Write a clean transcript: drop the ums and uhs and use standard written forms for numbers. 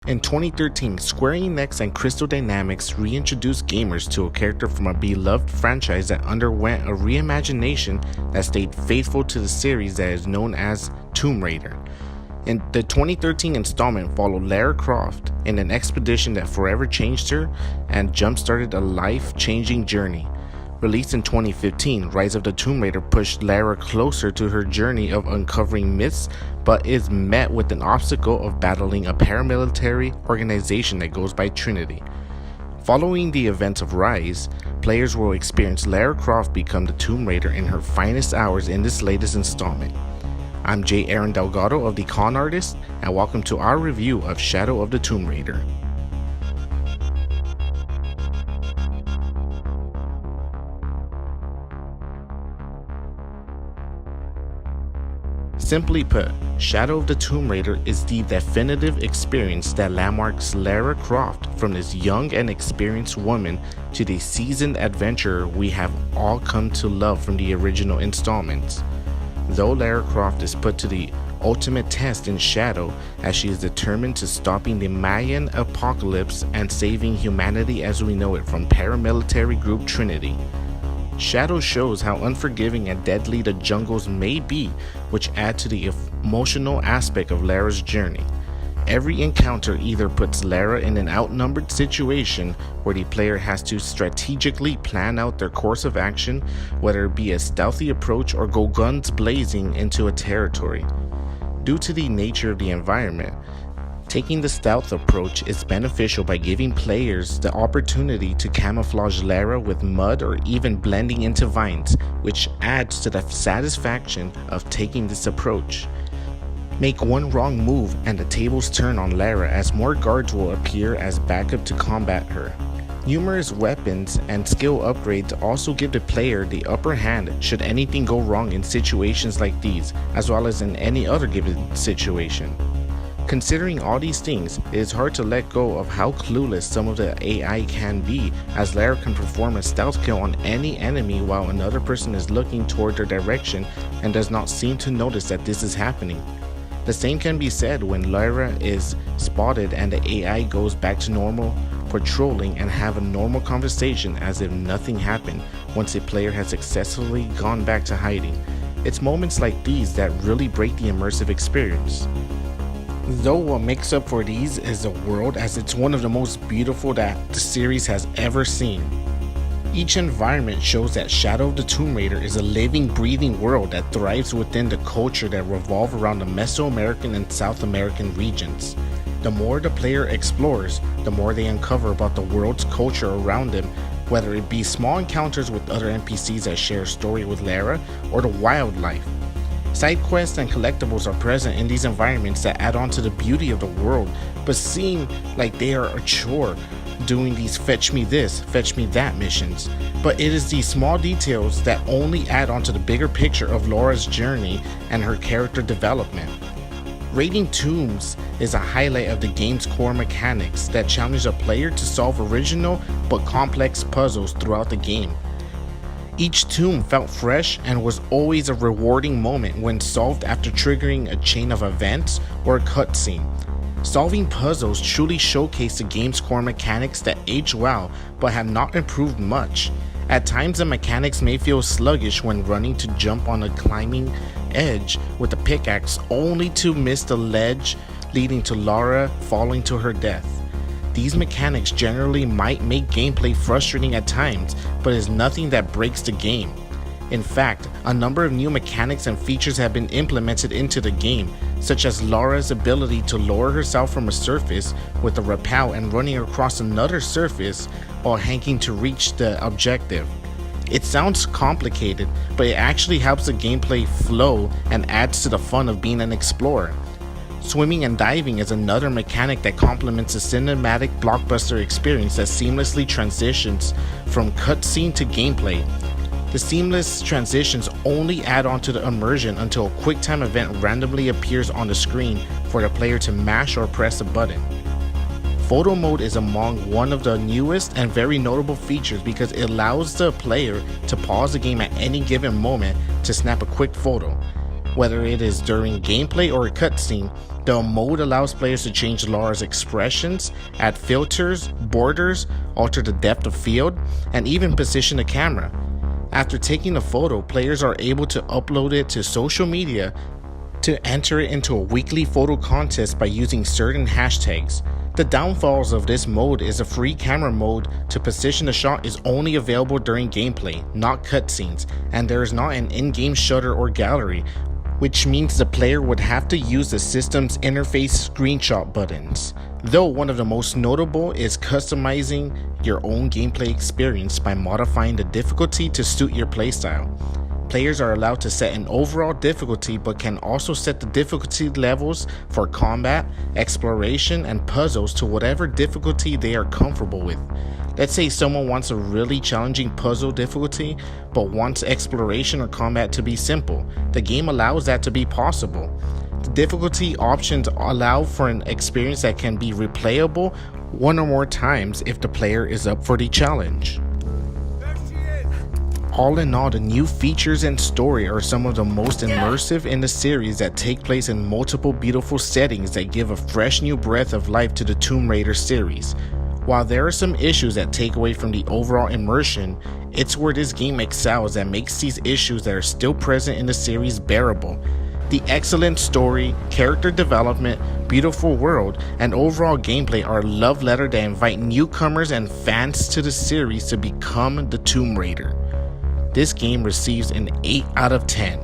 In 2013, Square Enix and Crystal Dynamics reintroduced gamers to a character from a beloved franchise that underwent a reimagination that stayed faithful to the series that is known as Tomb Raider. And the 2013 installment followed Lara Croft in an expedition that forever changed her and jump-started a life-changing journey. Released in 2015, Rise of the Tomb Raider pushed Lara closer to her journey of uncovering myths, but is met with an obstacle of battling a paramilitary organization that goes by Trinity. Following the events of Rise, players will experience Lara Croft become the Tomb Raider in her finest hours in this latest installment. I'm J. Aaron Delgado of The Con Artist, and welcome to our review of Shadow of the Tomb Raider. Simply put, Shadow of the Tomb Raider is the definitive experience that landmarks Lara Croft from this young and experienced woman to the seasoned adventurer we have all come to love from the original installments. Though Lara Croft is put to the ultimate test in Shadow, as she is determined to stopping the Mayan apocalypse and saving humanity as we know it from paramilitary group Trinity. Shadow shows how unforgiving and deadly the jungles may be, which add to the emotional aspect of Lara's journey. Every encounter either puts Lara in an outnumbered situation where the player has to strategically plan out their course of action, whether it be a stealthy approach or go guns blazing into a territory. Due to the nature of the environment, taking the stealth approach is beneficial by giving players the opportunity to camouflage Lara with mud or even blending into vines, which adds to the satisfaction of taking this approach. Make one wrong move and the tables turn on Lara as more guards will appear as backup to combat her. Numerous weapons and skill upgrades also give the player the upper hand should anything go wrong in situations like these, as well as in any other given situation. Considering all these things, it is hard to let go of how clueless some of the AI can be, as Lara can perform a stealth kill on any enemy while another person is looking toward their direction and does not seem to notice that this is happening. The same can be said when Lara is spotted and the AI goes back to normal patrolling and have a normal conversation as if nothing happened once a player has successfully gone back to hiding. It's moments like these that really break the immersive experience. Though what makes up for these is the world, as it's one of the most beautiful that the series has ever seen. Each environment shows that Shadow of the Tomb Raider is a living, breathing world that thrives within the culture that revolve around the Mesoamerican and South American regions. The more the player explores, the more they uncover about the world's culture around them, whether it be small encounters with other NPCs that share a story with Lara, or the wildlife. Side quests and collectibles are present in these environments that add on to the beauty of the world, but seem like they are a chore doing these fetch me this, fetch me that missions. But it is these small details that only add on to the bigger picture of Lara's journey and her character development. Raiding tombs is a highlight of the game's core mechanics that challenge a player to solve original but complex puzzles throughout the game. Each tomb felt fresh and was always a rewarding moment when solved after triggering a chain of events or a cutscene. Solving puzzles truly showcase the game's core mechanics that age well but have not improved much. At times the mechanics may feel sluggish when running to jump on a climbing edge with a pickaxe only to miss the ledge, leading to Lara falling to her death. These mechanics generally might make gameplay frustrating at times, but is nothing that breaks the game. In fact, a number of new mechanics and features have been implemented into the game, such as Lara's ability to lower herself from a surface with a rappel and running across another surface while hanging to reach the objective. It sounds complicated, but it actually helps the gameplay flow and adds to the fun of being an explorer. Swimming and diving is another mechanic that complements a cinematic blockbuster experience that seamlessly transitions from cutscene to gameplay. The seamless transitions only add on to the immersion until a QuickTime event randomly appears on the screen for the player to mash or press a button. Photo mode is among one of the newest and very notable features because it allows the player to pause the game at any given moment to snap a quick photo. Whether it is during gameplay or a cutscene, the mode allows players to change Lara's expressions, add filters, borders, alter the depth of field, and even position the camera. After taking a photo, players are able to upload it to social media to enter it into a weekly photo contest by using certain hashtags. The downfalls of this mode is a free camera mode to position the shot is only available during gameplay, not cutscenes, and there is not an in-game shutter or gallery, which means the player would have to use the system's interface screenshot buttons. Though one of the most notable is customizing your own gameplay experience by modifying the difficulty to suit your playstyle. Players are allowed to set an overall difficulty but can also set the difficulty levels for combat, exploration, and puzzles to whatever difficulty they are comfortable with. Let's say someone wants a really challenging puzzle difficulty but wants exploration or combat to be simple. The game allows that to be possible. The difficulty options allow for an experience that can be replayable one or more times if the player is up for the challenge. All in all, the new features and story are some of the most immersive in the series that take place in multiple beautiful settings that give a fresh new breath of life to the Tomb Raider series. While there are some issues that take away from the overall immersion, it's where this game excels that makes these issues that are still present in the series bearable. The excellent story, character development, beautiful world, and overall gameplay are a love letter that invite newcomers and fans to the series to become the Tomb Raider. This game receives an 8 out of 10,